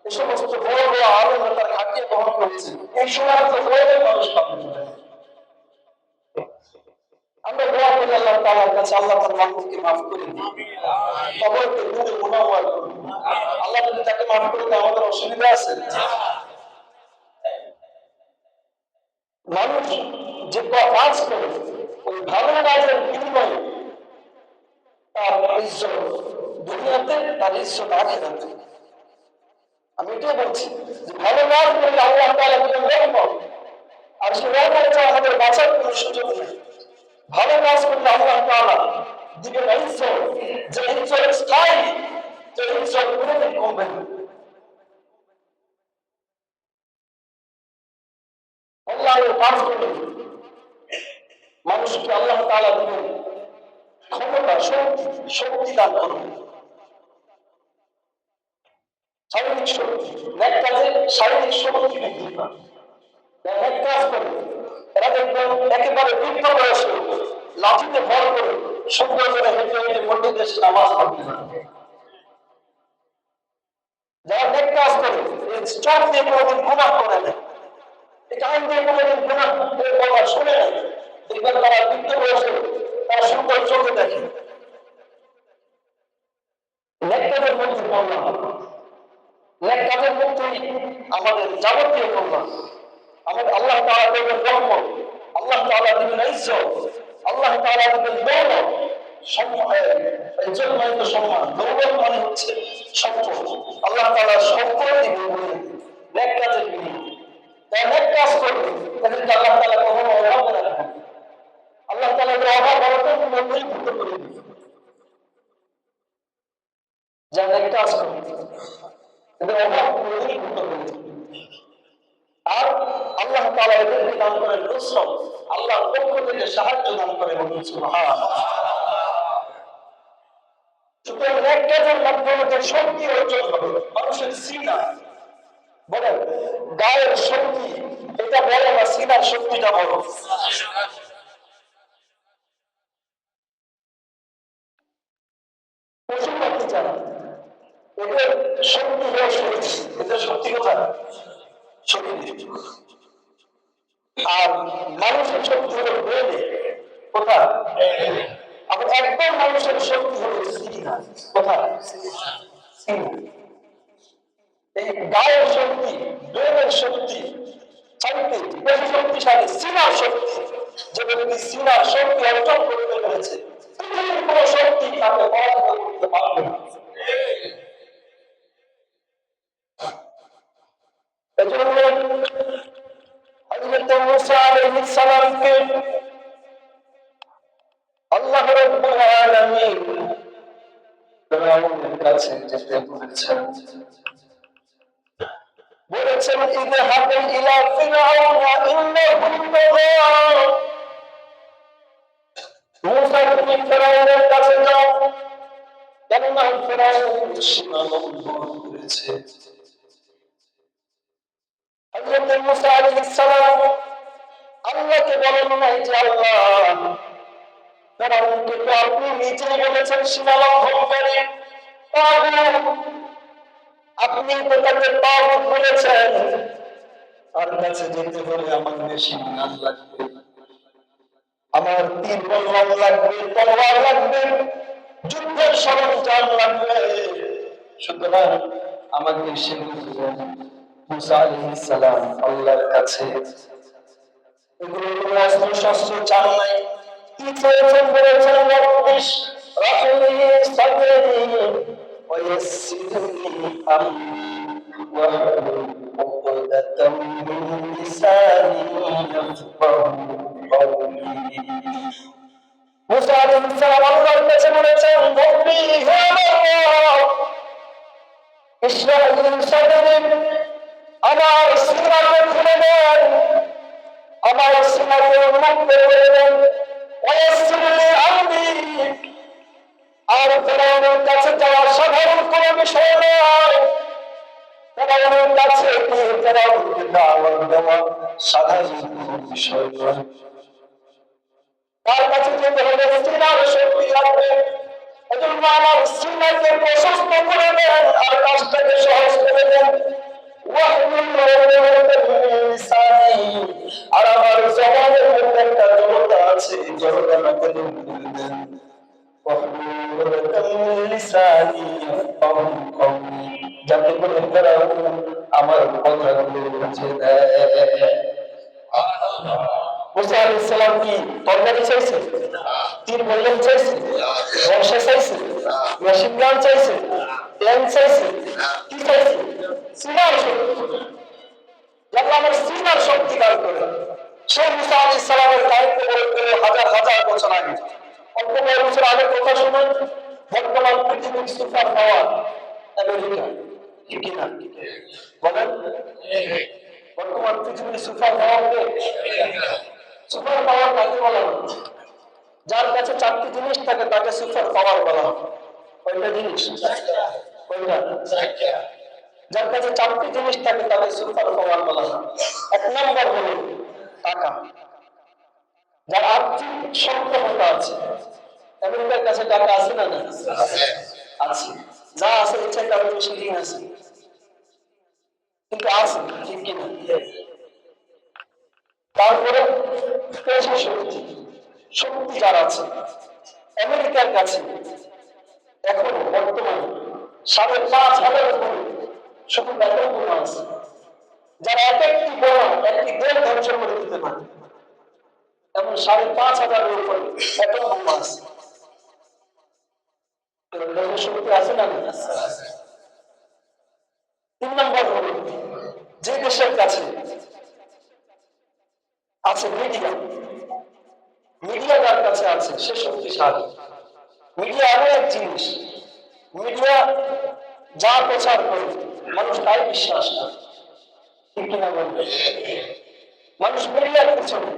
[SPEAKER 1] এই সমস্ত বড় বড় আলেমরা তার খাটিয়া গ্রহণ করেছে। এই সময় তো বড় মানুষ পাবেন। আমরা দোয়া করি আল্লাহ তাআলার কাছে, আল্লাহ তার মাহবুবকে মাফ করে দিন, কবরকে নূরে মুনাওয়ার করুন। আল্লাহ যদি তাকে মাফ করে দেয় আমাদের অসুবিধা আছে? মানুষ যে কাজ করে ওই ভালো কাজের বিনিময়ে তার ইজ্জত দুনিয়াতে, তার ইজ্জত আখিরাতে। আমি এটাই বলছি যে ভালো কাজ করলে আল্লাহ তাআলা দিবেন রহমত, আর সে রহমতটা আমাদের বাঁচার কোনো সুযোগ নেই। ভালো কাজ করলে আল্লাহ তাআলা দিবেন ইজ্জত, যে ইজ্জত স্থায়ী, যে ইজ্জত কোনোদিন কমবে না। আল্লাহর কাজ করলে মানুষকে আল্লাহ তাআলা দিবেন ক্ষমতা, শক্তি দান করবেন, শারীরিক শক্তি। নেক কাজে শারীরিক শক্তি বৃদ্ধি পায়। নেক কাজ করে এরা দেখবেন একেবারে বৃদ্ধ বয়সে লাঠিতে ভর করে সুন্দর করে হেঁটে হেঁটে মসজিদে এসে নামাজ পড়তে পারে। যারা নেক কাজ করে চোখ দিয়ে কোনোদিন গুনাহ করে না, কান দিয়ে কোনোদিন গুনাহ বলা শুনে না, দেখবেন তারা বৃদ্ধ বয়সে তারা সুন্দর চোখে দেখে। নেক কাজের মধ্যে কল্যাণ, নেক কাজের মধ্যেই আমাদের যাবতীয় কল্যাণ। আমাদের আল্লাহ তাআলা দেবেন রহমত, আল্লাহ তাআলা দিবেন ইজ্জত, আল্লাহ তাআলা দিবেন দৌলত, ইজ্জত মানে তো সম্মান, দৌলত মানে হচ্ছে সম্পদ। আল্লাহ তাআলা সম্পদ দিবেন নেক কাজের বিনিময়ে। তাই নেক কাজ করবে তাদেরকে আল্লাহ তাআলা কখনো অভাব রাখবেন। আল্লাহ তাআলা অভাব অনটন মধ্যেই ভুক্ত করে দিবেন। যা নেক কাজ করবে এদের অভাব মধ্যেই ভুক্ত করে দিবেন। আর আল্লাহ তাআলা এদেরকে দান করেন নুসরত, আল্লাহর পক্ষ থেকে সাহায্য দান করে। বলুন সুবহানাল্লাহ। সুতরাং নেক কাজের মাধ্যমে যে শক্তি অর্জন হবে, মানুষের সিনা বলেন গায়ের শক্তি এটা বড় না সিনার শক্তিটা বড়? পশু পাখি যারা এদের শক্তি হলো শরীর, এদের শক্তি কোথায়? শরীর। আর মানুষের শক্তি হলো ব্রেনে, কোথায়? আবার একদম মানুষের শক্তি হলো সিনা, কোথায়? সিনা। এই গায়ের শক্তি, ব্রেনের শক্তি চাইতে বেশি শক্তিশালী সিনার শক্তি। যে ব্যক্তি সিনার শক্তি অর্জন করতে পেরেছে, পৃথিবীর কোন শক্তি তাকে পরাজিত করতে পারবে না। এজন্য হযরত হযরত মুসা আলাইহিস সালামকে আল্লাহ রাব্বুল আলামিন ফিরআউনের কাছে যেতে বলেছেন। বলেছেন ইযহাব ইলা ফিরআউনা ইন্নাহু তাগা। মুসা তুমি ফিরআউনের কাছে যাও, কেননা ফিরআউন সীমা লঙ্ঘন করেছে। হযরত মুসা আলাইহিস সালাম আল্লাহকে বলেন নাই যে আল্লাহ ফিরআউনকে তো আপনি নিজেই বলেছেন সীমা লঙ্ঘনকারী, তাগুত, আপনি তো তাকে তাগুত বলেছেন। তার কাছে যেতে হলে আমার বেশি নাম লাগবে, আমার তীর বলওয়ান লাগবে, তলোয়ার লাগবে, যুদ্ধের সরঞ্জাম লাগবে। সুতরাং আমাকে সেগুলো মুসা আলাইহিস সালাম আল্লাহর কাছে এগুলো অস্ত্র শস্ত্র চান নাই। কি চেয়েছেন? বলেছেন রব্বিশ রাহলি সাদরি ওয়া ইয়াসসিরলি আমরি ওয়াহলুল উকদাতাম মিন লিসানি ইয়াফকাহু কওলি। মুসা আলাইহিস সালাম আল্লাহর কাছে বলেছেন রব্বি হে আল্লাহ ইশরাহ লি সাদরি, আমার সিনাকে খুলে দেন, আমার সিনাকে উন্মুক্ত করে দেন। ওয়ায়াসসিরলি আমরি, আর ফিরআউনের কাছে যাওয়া সাধারণ কোনো বিষয় নয়। ফিরআউনের কাছে গিয়ে ফিরআউনকে দাওয়াত দেওয়া সাধারণ কোনো বিষয় নয়। তার কাছে যেতে হলে সিনার শক্তি লাগবে। এজন্য আমার সিনাকে প্রশস্ত করে দেন আর কাজটাকে সহজ করে দেন। আর আমার জবানের মধ্যে একটা জড়তা আছে, এই জড়তাটাকে দূর করে দেন। যাতে করে ফিরআউন আমার কথাগুলো বুঝে নেয়। মুসা আলাইহিস সালাম কি তরবারি চাইছে? তীর বললেন চাইছে? বর্ষা চাইছে? মেশিন গান চাইছে? প্লেন চাইছে? কি চাইছে? সিনার শক্তি। আল্লাহ আমার সিনার শক্তি দান করে। সে মুসা আলাইহিস সালামের দায়িত্ব বহন করে হাজার হাজার বছর আগে, অল্প কয়েক বছর আগে কথা শুনুন। বর্তমান পৃথিবীর সুপার পাওয়ার আমেরিকা, ঠিক কিনা বলেন? বর্তমান পৃথিবীর সুপার পাওয়ারকে সুপার পাওয়ার কাকে বলা হয়? যার কাছে চারটি জিনিস থাকে তাকে সুপার পাওয়ার বলা হয়। কয়টা জিনিস? কয়টা? যার কাছে চারটি জিনিস থাকে তাকে সুপার পাওয়ার বলা হয়। এক নম্বর হলো টাকা। যার আর্থিক সক্ষমতা আছে। আমেরিকার কাছে টাকা আছে না? না আছে, যা আছে ইচ্ছা তার বেশি দিন আছে, কিন্তু আছে, ঠিক কিনা? তারপরে পেশা শক্তি, শক্তি যার আছে। আমেরিকার কাছে এখন বর্তমানে ৫,৫০০ উপরে শুধু ব্যাটন বোমা আছে, যারা এক একটি বোমা একটি দেশ ধ্বংস করে দিতে পারে। এমন ৫,৫০০ উপরে ব্যাটন বোমা আছে। শক্তি আছে না? ৩ নম্বর হল যে দেশের কাছে আছে মিডিয়া। মিডিয়া যার কাছে আছে সে শক্তিশালী। মিডিয়া এমন এক জিনিস, মিডিয়া যা প্রচার করে মানুষ তাই বিশ্বাস করে, ঠিক কিনা বলবে? মানুষ মিডিয়ার পিছনে,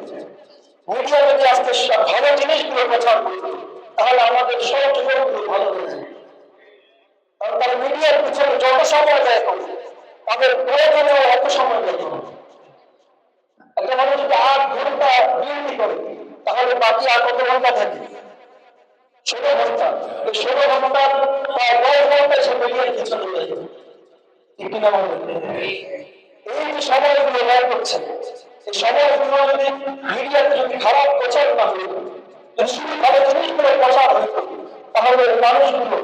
[SPEAKER 1] মিডিয়া যদি আজকে ভালো জিনিসগুলো প্রচার করত তাহলে আমাদের সব যুবকগুলো ভালো হয়ে যায়। কারণ তারা মিডিয়ার পিছনে যত সময় দেয় তাদের প্রয়োজনেও অত সময় দেয়। একটা মানুষ যদি ৮ ঘন্টা ডিউটি করে তাহলে বাকি আর কত ঘন্টা থাকে? ১৬ ঘন্টা। এই ১৬ ঘন্টা বা ১০ ঘন্টা সে মিডিয়ার পিছনে দেয়, ঠিক কিনা বলবেন? এই যে সময়গুলো ব্যয় করছে, এই সময়গুলো যদি মিডিয়াতে যদি খারাপ প্রচার না হইত, শুধু ভালো জিনিসগুলো প্রচার হইত, তাহলে মানুষগুলো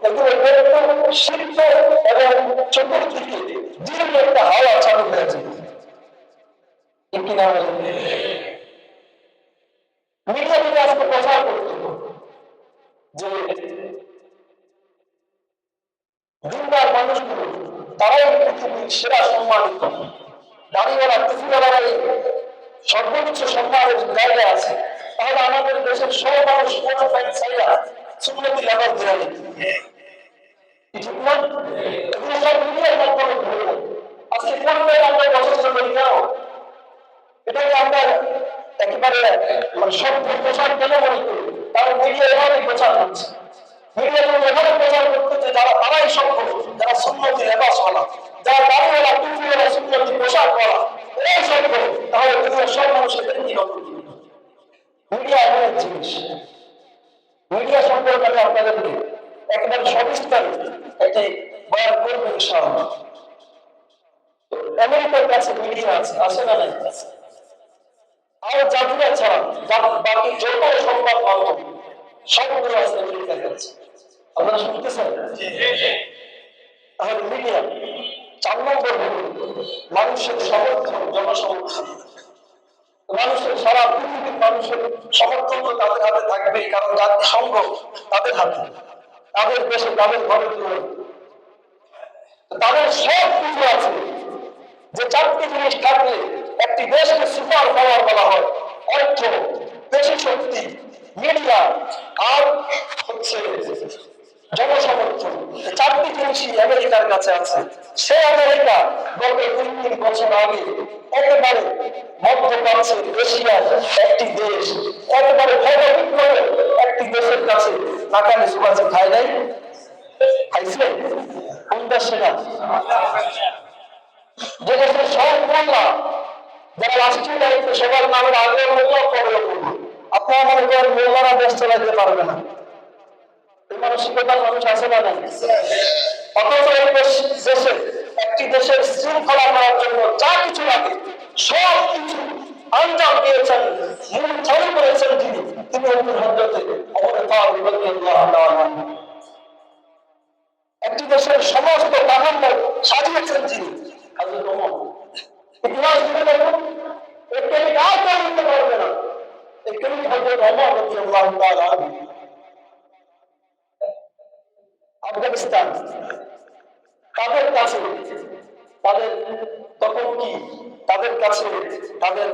[SPEAKER 1] এগুলো দেখতে শিখত এবং চতুর্দিকে দীর্ঘ একটা হাওয়া চালু হয়ে যেত, ঠিক কিনা বলবেন? মিডিয়া যদি আজকে প্রচার করত যে দিনদার মানুষগুলো তারাই পৃথিবীর সেরা সম্মানিত, দাঁড়িয়েওয়ালা টুপিওয়ালারাই সর্বোচ্চ সম্মানের জায়গায় আছে, তাহলে আমাদের দেশের সব মানুষ সুন্নতি লেবাস দেওয়া ঠিক না? এগুলো সব মিডিয়ার মাধ্যমে ঘটে। আজকে কোনটাই আমরা পছন্দ করি না, এটাকে আমরা একেবারে মানে সভ্য প্রচার কেন মনে করি? কারণ মিডিয়া এভাবে প্রচার করছে, মিডিয়া এভাবে প্রচার করতে যারা তারাই সভ্য, যারা সুন্নতি লেবাসওয়ালা, যারা দাড়িওয়ালা টুপিওয়ালা সুন্নতি পোশাক করা, এরাই সভ্য। তাহলে দুনিয়ার সব মানুষের কি হবে? মিডিয়া এমন এক জিনিস, মিডিয়া সম্পর্কে আমি আপনাদেরকে একেবারে সবিস্তারে একটি বয়ান করবো ইনশাআল্লাহ। আমেরিকার কাছে মিডিয়া আছে, আছে না নাই? আর জাতিরা ছাড়া বাকি যত সংবাদ মাধ্যম সবগুলো আছে আমেরিকার কাছে। আপনারা শুনতেছেন? তাহলে মিডিয়া 4 নম্বর মানুষের সমর্থন, জনসমর্থন। মানুষের সারা পৃথিবীর মানুষের সমর্থন তো তাদের হাতে থাকবে, কারণ জাতিসংঘ তাদের হাতে, তাদের দেশে, তাদের ঘরে তাদের সব কিছু আছে। যে 4টি জিনিস থাকলে একটি দেশকে সুপার পাওয়ার বলা হয়: অর্থ, পেশি শক্তি, মিডিয়া আর হচ্ছে জনসমর্থন। 4টি জিনিসই আমেরিকার কাছে আছে। সে আমেরিকা গত 2-3 বছর আগে একেবারে মধ্যপ্রাচ্যের এশিয়ার একটি দেশ, একেবারে ভয়বিক্রয় একটি দেশের কাছে নাকানি সুবাচি খায় নাই? খাইছে? কোন দেশে না? যে দেশের সব মোল্লা, যারা রাষ্ট্রীয় দায়িত্ব, সবার নামের আগে মোল্লা, পরে মোল্লা। আপনারা মনে করেন মোল্লারা দেশ চালাইতে পারবে না, এই মানসিকতার মানুষ আছে না নাই? অথচ এই দেশে একটি দেশের শৃঙ্খলা করার জন্য যা কিছু লাগে সব কিছু আঞ্জাম দিয়েছেন, মূল চালু করেছেন তিনি হযরতে ওমর ফারুক রাদিয়াল্লাহু তাআলা। একটি দেশের সমস্ত কাঠামো সাজিয়েছেন তিনি হযরত ওমর। ইতিহাস জুড়ে দেখুন, একে কাজ করতে পারবে না, একে হযরত ওমর রাদিয়াল্লাহু তাআলা। আফগানিস্তান, তাদের কাছে তাদের তখন কি, তাদের কাছে তাদের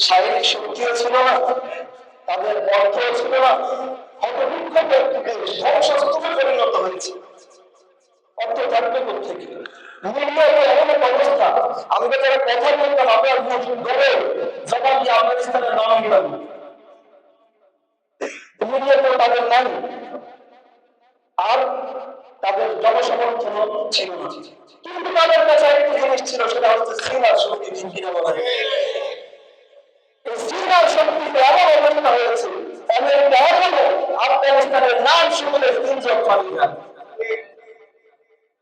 [SPEAKER 1] শারীরিক শক্তিও ছিল না, তাদের অর্থও ছিল না, হতবিক্ষত একটি দেশ ধ্বংসস্তূপে পরিণত হয়েছে। অর্থ থাকবে কোথেকে? মিডিয়াতে এমন এক অবস্থা, আমরা যারা কথা বলতাম আপনার মুখ ধরে জবাব দিয়ে আফগানিস্তানের নাম দিতাম, মিডিয়াতে তাদের নাই, আর তাদের জনসমর্থন ছিল না। কিন্তু তাদের কাছে একটি জিনিস ছিল, সেটা হচ্ছে সিনার শক্তি। এই সিনার শক্তিতে এমন অবস্থা হয়েছে, আমেরিকা এখনো আফগানিস্তানের নাম শুনলে তিনজন পানি না।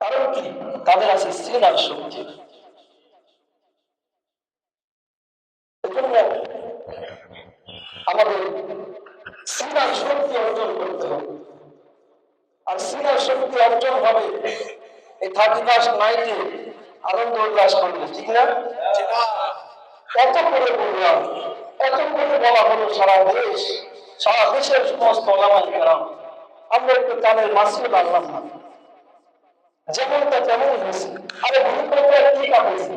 [SPEAKER 1] কারণ কি? তাদের আছে সিনার শক্তি। এজন্য আমাদের সিনার শক্তি অর্জন করতে হবে। আর সিনার শক্তি অর্জন হবে এই 31st নাইটে আনন্দ উল্লাস করবে, ঠিক না? এত করে বললাম, এত করে বলা হলো সারা দেশের সমস্ত ওলামায়ে কেরাম। আমরা একটু কানের মাসিও লাগলাম না, যেমনটা তেমনই হয়েছে। আরে ভূমিকম্প কি কাজ হয়েছে?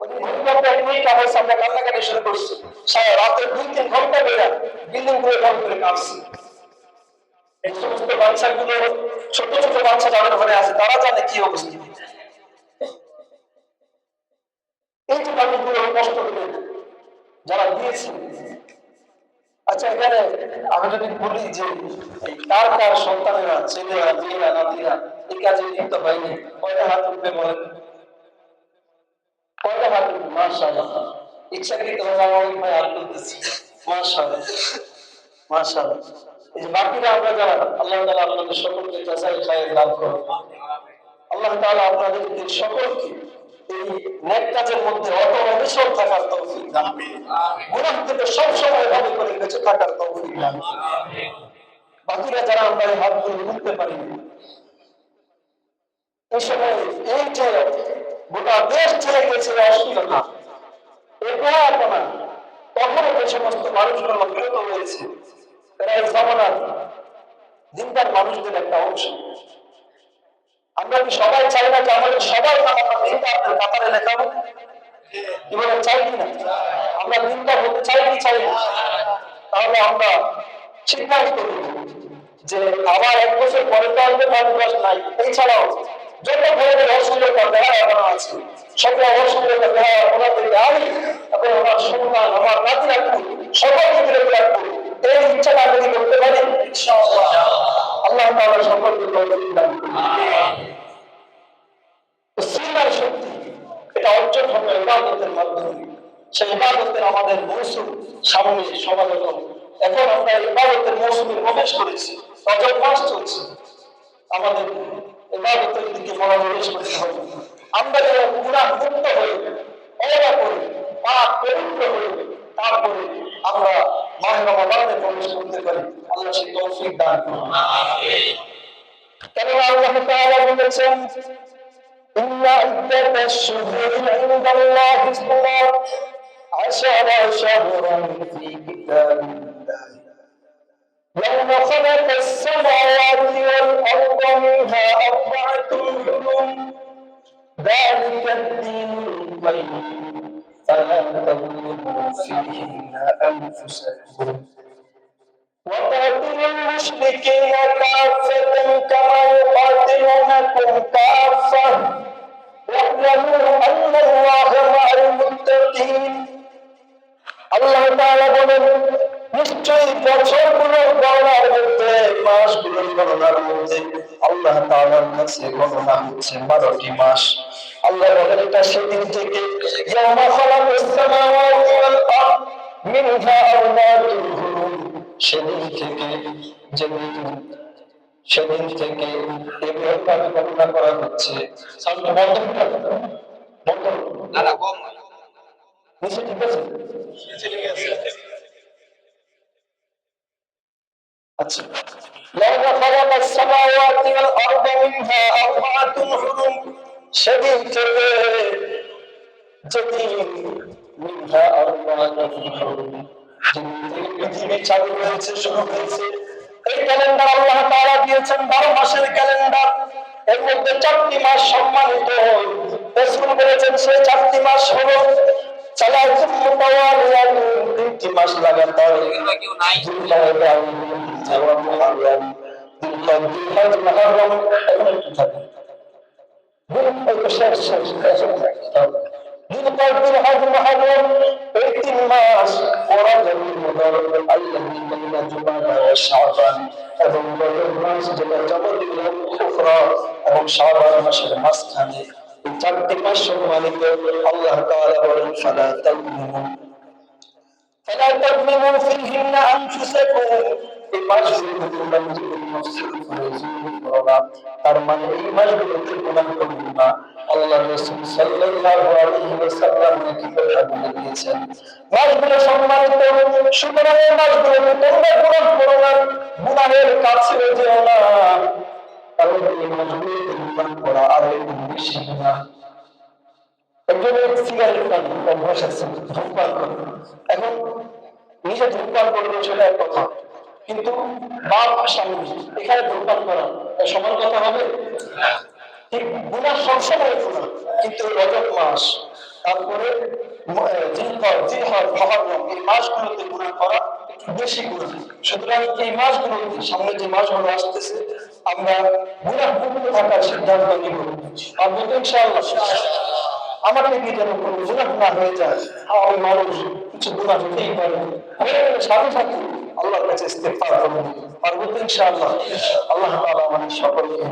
[SPEAKER 1] ভূমিকম্প একই কাজ হয়েছে, আমরা কান্নাকাটি শুরু করছি, সারা রাতে 2-3 ঘন্টা বেড়া বিল্ডিং করে ঢল করে কাঁপছি। এই সমস্ত বাচ্চাগুলো, ছোট ছোট বাচ্চা যাদের ঘরে আছে, তারা জানে কি অবস্থা। এই যে মানুষগুলো কষ্ট করে যারা দিয়েছে। আচ্ছা, এখানে আমি যদি বলি যে কার কার সন্তানেরা, ছেলেরা, মেয়েরা, নাতিরা এই কাজে লিপ্ত হয়নি, কয়টা হাত উঠবে বলেন? কয়টা হাত উঠবে? মাশাআল্লাহ, ইচ্ছাকৃত ভাবে ভাই হাত তুলতেছি। মাশাআল্লাহ, মাশাআল্লাহ। এই যে বাকিরা আমরা যারা, আল্লাহ তাআলা আপনাদের সকলকে জাযায়ে খায়র দান করুন। আল্লাহ তাআলা আপনাদেরকে সকলকে এই নেক কাজের মধ্যে অটল থাকার তৌফিক দান করুন। গুনাহ থেকে সব সময় ভালো করে বেঁচে থাকার তৌফিক দান করুন। বাকিরা যারা আমরা এই হাতগুলো তুলতে পারি, এই সময় এই যে গোটা দেশ ছেড়ে গেছে অশ্লীলতা, এগুলো আপনার তখনও যে সমস্ত মানুষগুলো বিরত হয়েছে, এরা এই জামানার দিনদার মানুষদের একটা অংশ। আমরা কি সবাই চাই না যে আমাদের সবাই আমরা দিনদারদের কাতারে লেখাবো? কি বলেন, চাই কিনা? আমরা দিনটা হতে চাই কি চাই না? তাহলে আমরা সিদ্ধান্ত নিব যে আবার 1 বছর পরে তো আসবে, 5 মাস নাই, এছাড়াও যত ধরনের অসুবিধা দেখা আছে সকল অসুবিধা দেখা ওনাদেরকে আমি এবং আমার সন্তান আমার নাতি রাখবো সকলকে বিরত রাখবো, এই ইচ্ছাটা যদি করতে পারি ইনশাআল্লাহ আল্লাহ তাআলা সকলকে তৌফিক দান করুন। সিনার শক্তি এটা অর্জন হবে ইবাদতের মাধ্যমে। সেই ইবাদতের আমাদের মৌসুম সামনে সমাগত। এখন আমরা ইবাদতের মৌসুমে প্রবেশ করেছি, রজব মাস চলছে, আমাদের ইবাদতের দিকে মনোনিবেশ করতে হবে। আমরা যেন গুনাহ মুক্ত হয়ে তওবা করে পাক পবিত্র হয়ে তারপরে আমরা মাহে রমাদানে প্রবেশ করতে পারি। আল্লাহ সেই তৌফিক দান করুন। আমিন। কেন আল্লাহ তাআলা বলেছেন إن عدة الشهور عند الله 12 شهرا في كتاب الله يوم خلق السماوات والأرض منها 4 حرم ذلك الدين القيم فلا تظلموا فيهن أنفسكم وقاتلوا المشركين كافة كما يقاتلونكم كافة واعلموا أن الله مع المتقين আল্লাহ তাআলা বলেন নিশ্চয়ই বছরগুলোর গণনার মধ্যে মাসগুলোর গণনার মধ্যে আল্লাহ তাআলার কাছে গণনা হচ্ছে 12টি মাস। আল্লাহ বলেন এটা সেদিন থেকে ইয়াউমা খালাকাস সামাওয়াতি ওয়াল আরদ মিনহা আরবাতুন হুরুম, সেদিন থেকে এভাবে গণনা করা হচ্ছে। সাউন্ড বন্ধ বন্ধ না না কম নিচে ঠিক আছে ঠিক আছে আচ্ছা লাউলা খালাকাস সামাওয়াতি ওয়াল আরদা মিনহা আরবাতুন হুরুম, সেদিন থেকে যেদিন মিনহা আরবাতুন হুরুম পৃথিবী চালু হয়েছে শুরু হয়েছে। এই ক্যালেন্ডার আল্লাহ তাআলা দিয়েছেন 12 মাসের ক্যালেন্ডার, এর মধ্যে 4টি মাস সম্মানিত। রাসূল বলেছেন সেই 4টি মাস হলো সালাতুল মুতাওয়ালিয়াত, 3টি মাস লাগাতার কেউ নাই মুহররম মুহররম এখন একটু থাকে এই 3 মাস ওরা জমির মুদার আল্লাহি বাইনা জুমাদা ওয়া শাবান এবং রজব মাস যেটা জমাদুল উখরা এবং শাবান মাসের মাঝখানে এই 4টি মাস সম্মানিত। আল্লাহ তাআলা বলেন ফালা তাযলিমু ফীহিন্না আনফুসাকুম, এই মাসগুলোতে তোমরা নিজেদের নফসের উপরে জুলুম করো না, তার মানে এই মাসগুলোতে গুনাহ করবে না। আল্লাহ রাসূল সাল্লাল্লাহু আলাইহি ওয়াসাল্লাম কি কথা বলে দিয়েছেন, মাসগুলো সম্মানিত, সুতরাং এই মাসগুলোতে তোমরা গুনাহ করো না, গুনাহের কাছে যেও না, কারণ এই মাসগুলোতে গুনাহ করা আরো বেশি গুনাহ। একজনের সিগারেট পান অভ্যাস আছে, ধূমপান করে, এখন নিজে ধূমপান করবে সেটা এক কথা, কিন্তু বাপ স্বামী এখানে ধূমপান করা সমান কথা হবে? ঠিক গুনাহ সবসময় গুনাহ, কিন্তু রজব মাস তারপরে জিলহজ মুহররম এই মাসগুলোতে গুনাহ করা একটু বেশি গুনাহ। সুতরাং এই মাসগুলোতে সামনে যে মাসগুলো আসতেছে আমরা গুনাহ মুক্ত থাকার সিদ্ধান্ত নিব, আর বলতে ইনশাআল্লাহ আমাকে কি যেন কোনো গুনাহ না হয়ে যায়। আমি মানুষ, কিছু গুনাহ হতেই পারে, সাথে সাথে আল্লাহর কাছে ইস্তেগফার করব, পারবো তো ইনশাআল্লাহ। আল্লাহ তাআলা আমাদের সকলকে